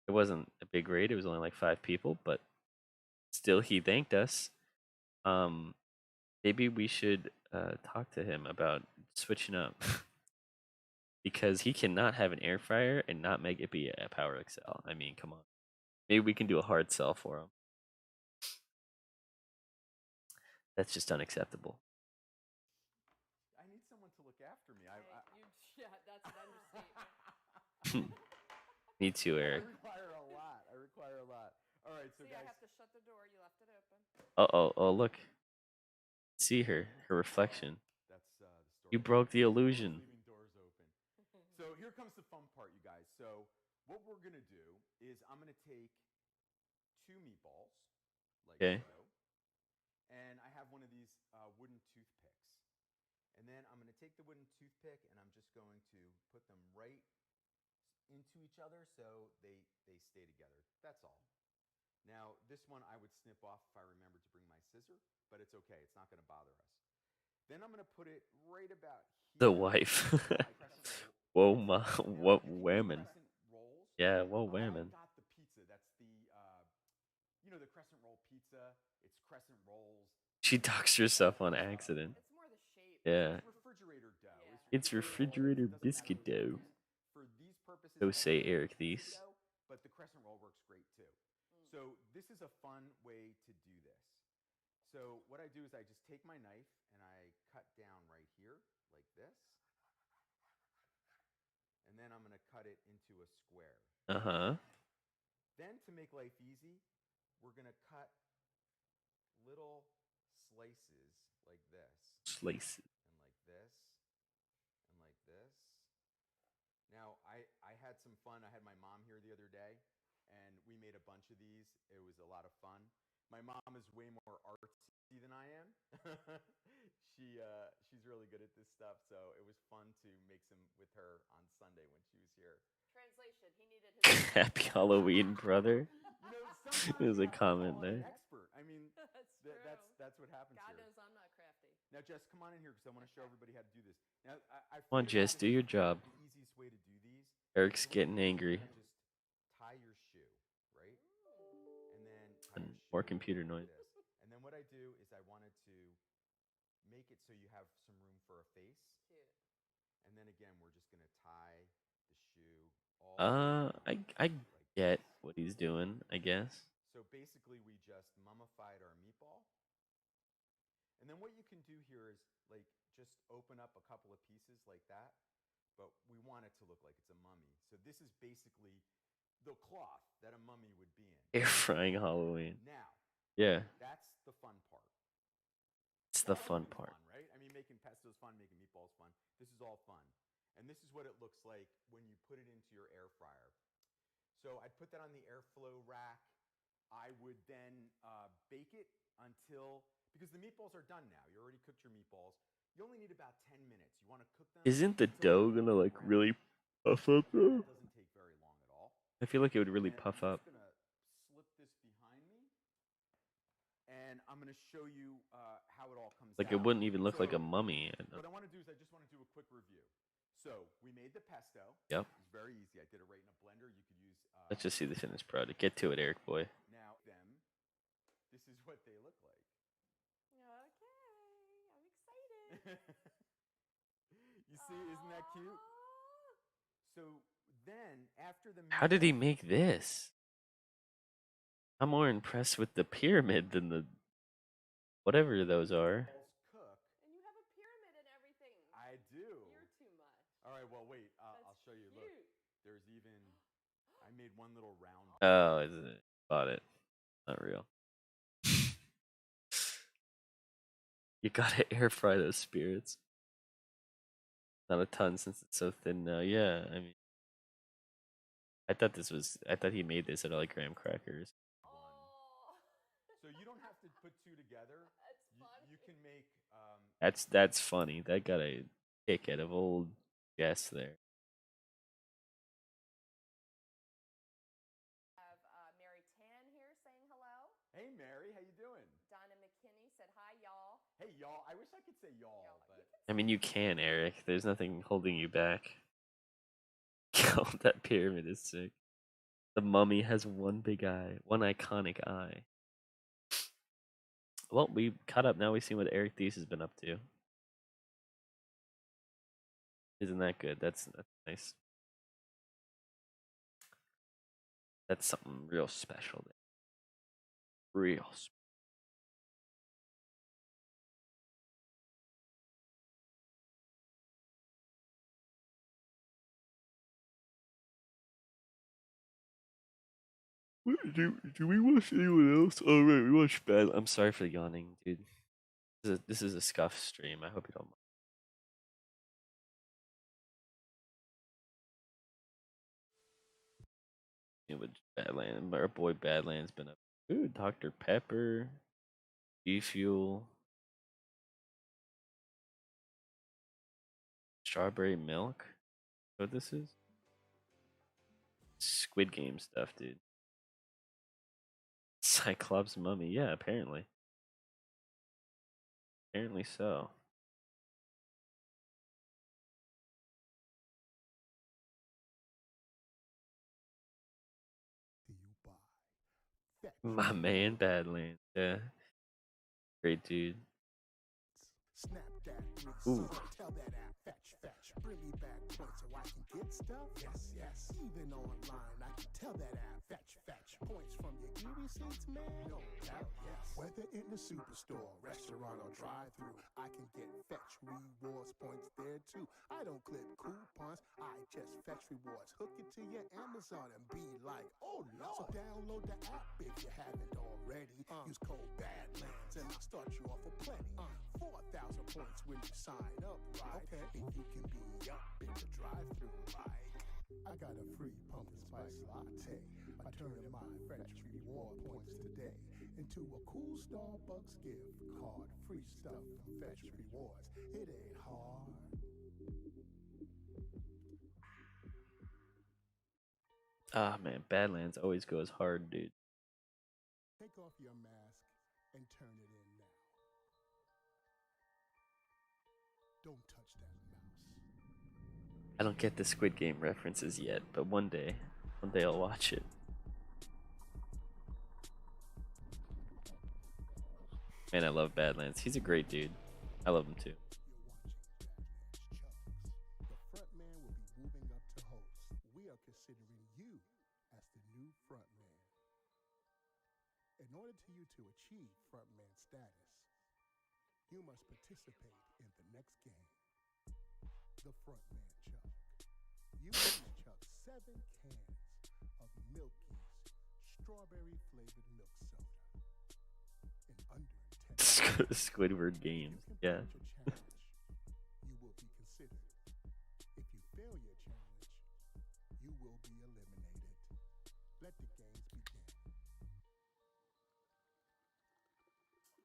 It wasn't a big raid; it was only like 5 people, but still, he thanked us. Maybe we should talk to him about switching up because he cannot have an air fryer and not make it be a Power XL. I mean, come on. Maybe we can do a hard sell for him. That's just unacceptable. I need someone to look after me. Yeah, that's an understatement. Me too, Eric. I require a lot. All right, so See, guys. I have to shut the door. You left it open. Oh, look. See her reflection. That's the story. You broke the illusion. Leaving doors open. So here comes the fun part, you guys. So what we're gonna do is I'm gonna take 2 meatballs, like so, and I have one of these wooden toothpicks. And then I'm gonna take the wooden toothpick and I'm just going to put them right into each other so they stay together. That's all. Now, this one I would snip off if I remembered to bring my scissor, but it's okay. It's not going to bother us. Then I'm going to put it right about here. The wife. Whoa, what women. Yeah, whoa, women. I got the pizza. That's the, the crescent roll pizza. It's crescent rolls. She doxed herself on accident. It's more the shape. Yeah. It's refrigerator dough. Yeah. It's refrigerator biscuit dough. For these purposes, So say Eric these. But the crescent roll works great too. So this is a fun way to do this. So what I do is I just take my knife and I cut down right here like this. And then I'm going to cut it into a square. Uh-huh. Then to make life easy, we're going to cut little slices like this. Slices. And like this. And like this. Now, I had some fun. I had my mom here the other day, and we made a bunch of these. It was a lot of fun. My mom is way more artsy than I am. She's really good at this stuff, so it was fun to make some with her on Sunday when she was here. Translation: he needed his Happy Halloween, brother. There's a Sometimes comment I'm there. an expert. I mean, that's what happens God here. knows I'm not crafty. Now, Jess, come on in here because I want to show everybody how to do this. Now, I Come on, figured Jess, out do your job. the easiest way to do these. Eric's getting angry. Just tie your shoe, right? And then tie And your shoe more computer like noise. this. And then what I do is I wanted to make it so you have some room for a face. Cute. And then again, we're just gonna tie the shoe all around I like get this. what he's doing, I guess. So basically, we just mummified our meatball. And then what you can do here is like just open up a couple of pieces like that, but we want it to look like it's a mummy. So this is basically the cloth that a mummy would be in. Air frying Halloween. Now, Yeah, that's the fun part. it's the That's fun always part. right? I mean, making pesto's fun, making meatballs fun. This is all fun. And this is what it looks like when you put it into your air fryer. So I'd put that on the airflow rack. I would then bake it until, because the meatballs are done now. You already cooked your meatballs. You only need about 10 minutes. You want to cook them Isn't the until dough they're gonna like golden brown. really puff up though? That doesn't take very long at all. I feel like it would really And puff I'm up. just gonna slip this behind me, and I'm gonna show you how it all comes Like out. it wouldn't even look like a So, mummy. what I want to do is I just want to do a quick review. So we made the pesto. Yep. It was very easy. I did it right in a blender. You could use. Let's just see the finished product. Get to it, Eric boy. Now them. This is what they look like. Okay, I'm excited. You see, isn't that cute? So then, after the How did he meatballs- make this? I'm more impressed with the pyramid than the whatever those are. cook, And you have a pyramid and everything. I do. You're too much. All right, well, wait. I'll That's show you. Look, cute. there's even. I made one little round. Oh, is it? Bought it. Not real. You gotta air fry those spirits. Not a ton since it's so thin now. Yeah, I mean, I thought he made this out of like graham crackers. Oh, So you don't have to put two together. that's funny. You can make. That's funny. That got a kick out of old Jess there. Have Mary Tan here saying hello. Hey, Mary, how you doing? Donna McKinney said hi, y'all. Hey, y'all. I wish I could say y'all, Y'all, but you I mean, you can, Eric. There's nothing holding you back. Oh, that pyramid is sick. The mummy has one big eye, one iconic eye. Well, we caught up now. We see what Eric Thies has been up to. Isn't that good? That's nice. That's something real special there. Real special. Do we watch anyone else? Oh right, we watched Bad. I'm sorry for yawning, dude. This is a scuff stream. I hope you don't mind. With Badland, our boy Badland's been up. Ooh, Dr. Pepper, G Fuel, strawberry milk. What this is? Squid Game stuff, dude. Cyclops mummy. Yeah, apparently. Apparently so. My man Badlands. Yeah. Great dude. Snap that Ooh. Tell that app, fetch. Bring me back points so I can get stuff. Yes. Even online, I can tell that app, fetch. Points from your e-receipts, man. No doubt, yes. Whether in the superstore, restaurant, or drive-through, I can get fetch rewards points there too. I don't clip coupons, I just fetch rewards. Hook it to your Amazon and be like, oh no. So download the app if you haven't already. Use code BADLANDS and I'll start you off with plenty. 4,000 points when you sign up, right? Okay. And you can be up in the drive-thru, like. I got a free pumpkin spice latte. I turned my fetch reward points today into a cool Starbucks gift card. Free stuff from fetch rewards. It ain't hard. Ah man, Badlands always goes hard, dude. Take off your mask and turn it in now. Don't touch that mouse. I don't get the Squid Game references yet, but one day I'll watch it. Man, I love Badlands. He's a great dude. I love him too. You're watching Badlands Chugs. The front man will be moving up to host. We are considering you as the new front man. In order for you to achieve front man status, you must participate in the next game. The front man chug. You must chug 7 cans of Milky's strawberry flavored milk soda in under 10 minutes. Squidward games. If you Yeah. complete your challenge, you will be considered. If you fail your challenge, you will be eliminated. Let the games begin.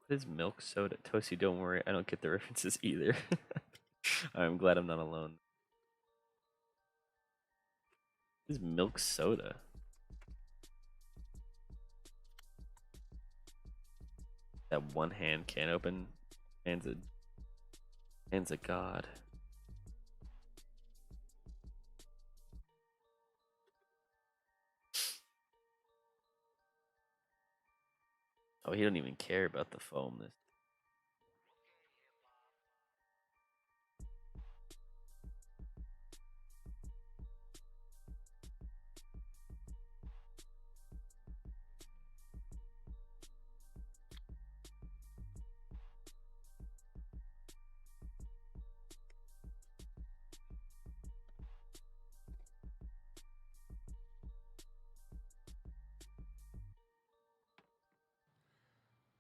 What is milk soda? Toasty, don't worry, I don't get the references either. I'm glad I'm not alone. What is milk soda? That one hand can't open. Hands a god. Oh, he don't even care about the foam. This.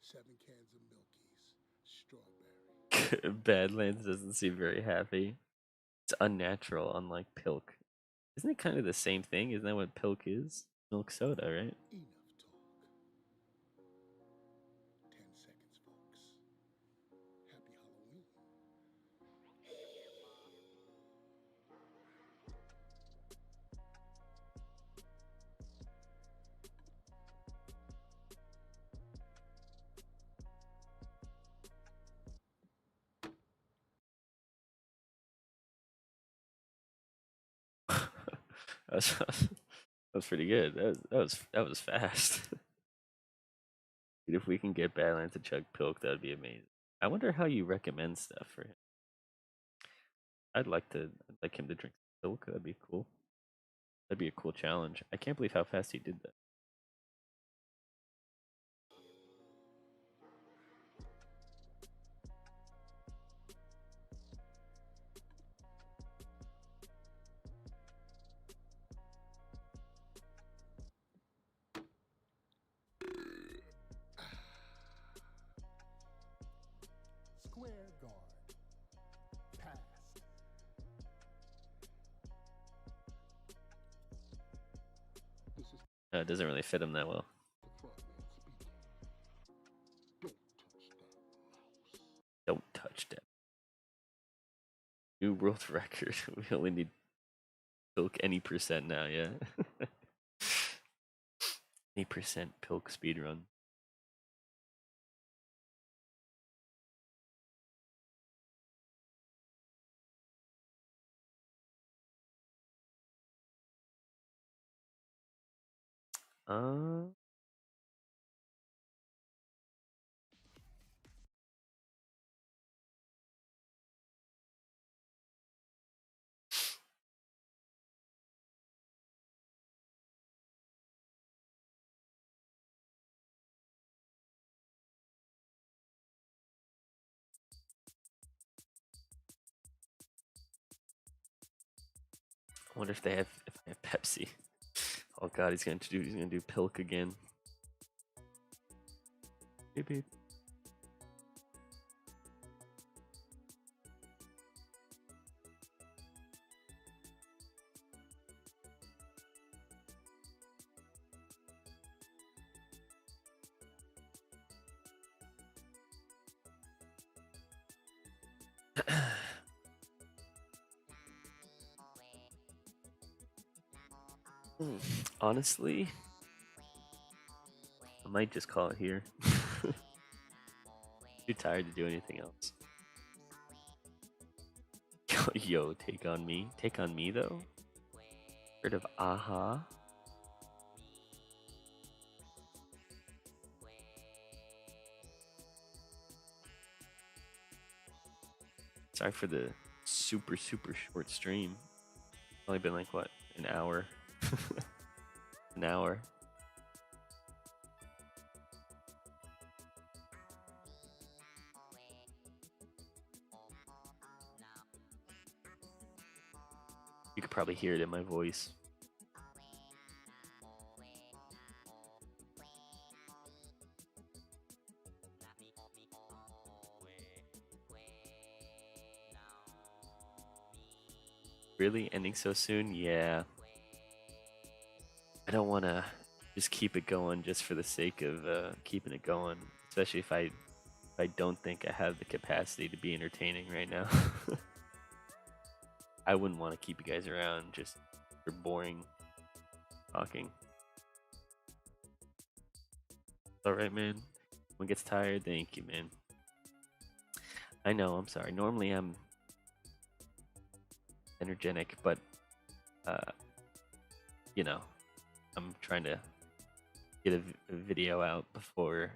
Seven cans of Milkies, strawberry. Badlands doesn't seem very happy. It's unnatural, unlike Pilk. Isn't it kind of the same thing? Isn't that what Pilk is? Milk soda, right? Enough talk. 10 seconds, folks. Happy Halloween. That was pretty good. That was fast. Dude, if we can get Badlands to chug Pilk, that would be amazing. I wonder how you recommend stuff for him. I'd like him to drink Pilk. That'd be cool. That'd be a cool challenge. I can't believe how fast he did that. Square guard. Passed. This is It doesn't really fit him that well. the front man speaking. Don't touch that. New world record. We only need Pilk any percent now, yeah. Any percent Pilk speedrun. Uh I wonder if I have Pepsi. Oh god, he's gonna do Pilk again. Beep beep. Honestly, I might just call it here. Too tired to do anything else. Yo, take on me. Take on me though. Heard of Aha? Sorry for the super short stream. Only been like what, an hour? An hour. You could probably hear it in my voice. Really? Ending so soon? Yeah. I don't want to just keep it going just for the sake of keeping it going. Especially if I I don't think I have the capacity to be entertaining right now. I wouldn't want to keep you guys around just for boring talking. All right, man. When it gets tired, thank you, man. I know, I'm sorry. Normally I'm energetic, but uh, you know, I'm trying to get a video out before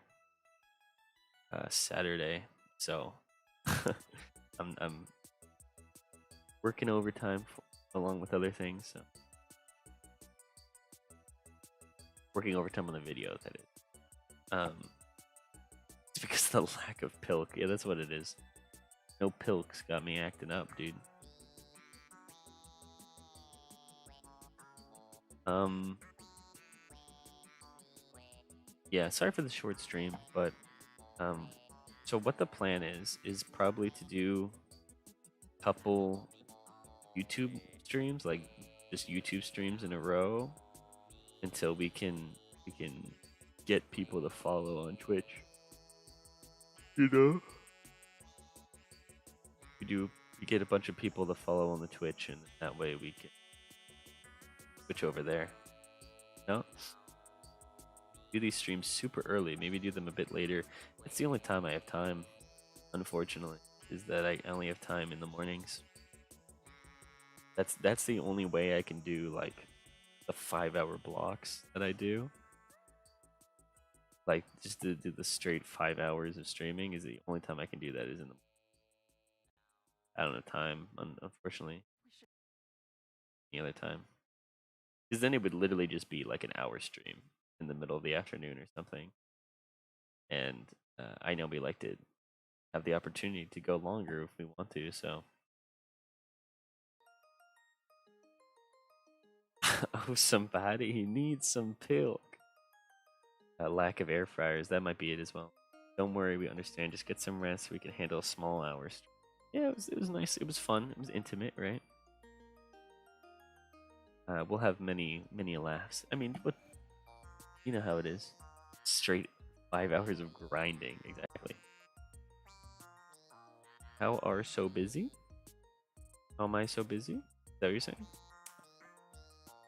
Saturday, so I'm working overtime along with other things. So working overtime on the video, that is. It's because of the lack of pilk. Yeah, that's what it is. No pilks got me acting up, dude. Yeah, sorry for the short stream, but so what the plan is probably to do a couple YouTube streams, like just YouTube streams in a row, until we can get people to follow on Twitch. You know, we get a bunch of people to follow on the Twitch, and that way we can switch over there. No, do these streams super early. Maybe do them a bit later. It's the only time I have time, unfortunately, is that I only have time in the mornings. That's the only way I can do like the 5-hour blocks that I do. Like just to do the straight 5 hours of streaming is the only time I can do that is in the. I don't have time, unfortunately. Any other time, because then it would literally just be like an hour stream in the middle of the afternoon or something. And I know we like to have the opportunity to go longer if we want to. So, oh, somebody needs some pilk. Lack of air fryers, that might be it as well. Don't worry, we understand. Just get some rest. We can handle small hours. Yeah, it was nice. It was fun. It was intimate, right? We'll have many laughs. I mean, what you know how it is. Straight 5 hours of grinding, exactly. How are so busy? How am I so busy? Is that what you're saying?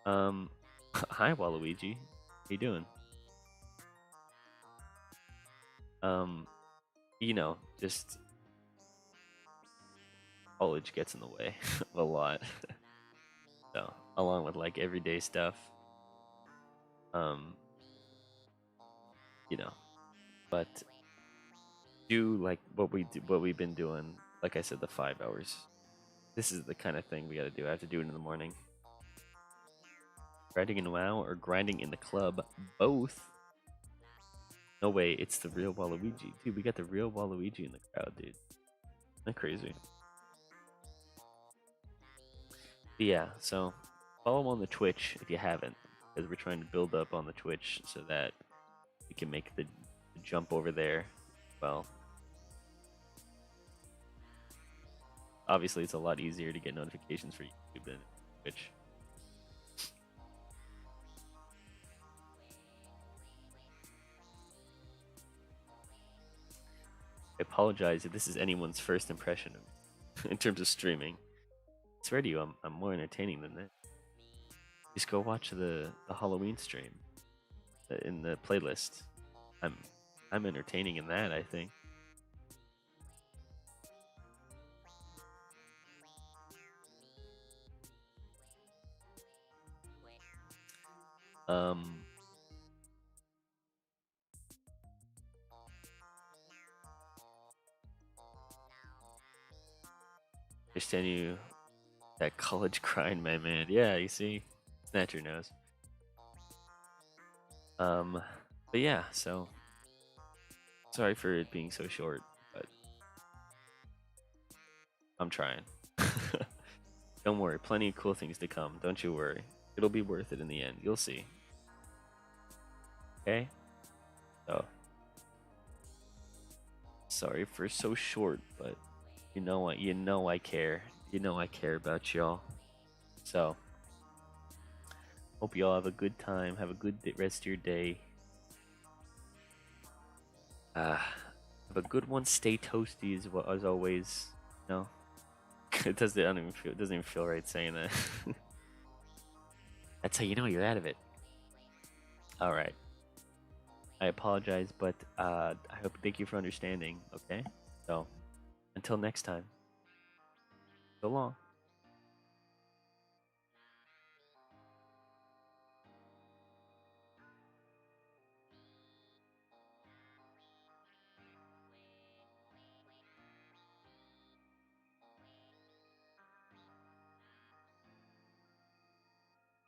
Hi Waluigi. How you doing? You know, just college gets in the way a lot. So, along with like everyday stuff. You know, but do like what we've been doing. Like I said, the 5 hours. This is the kind of thing we got to do. I have to do it in the morning. Grinding in WoW or grinding in the club? Both. No way, it's the real Waluigi. Dude, we got the real Waluigi in the crowd, dude. Isn't that crazy? But yeah, so follow on the Twitch if you haven't, because we're trying to build up on the Twitch so that we can make the jump over there. Well, obviously it's a lot easier to get notifications for YouTube than Twitch. I apologize if this is anyone's first impression of, in terms of streaming. I swear to you, I'm more entertaining than that. Just go watch the Halloween stream in the playlist. I'm entertaining in that, I think. Understand you that college grind, my man. Yeah, you see, snatch your nose. But yeah, so sorry for it being so short, but I'm trying. Don't worry, plenty of cool things to come. Don't you worry. It'll be worth it in the end. You'll see. Okay? So sorry for so short, but you know what? You know I care. You know I care about y'all. So hope y'all have a good time. Have a good rest of your day. Have a good one. Stay toasty as always. No, it doesn't. I don't even feel. It doesn't even feel right saying that. That's how you know you're out of it. All right. I apologize, but I hope. Thank you for understanding. Okay. So until next time. So long.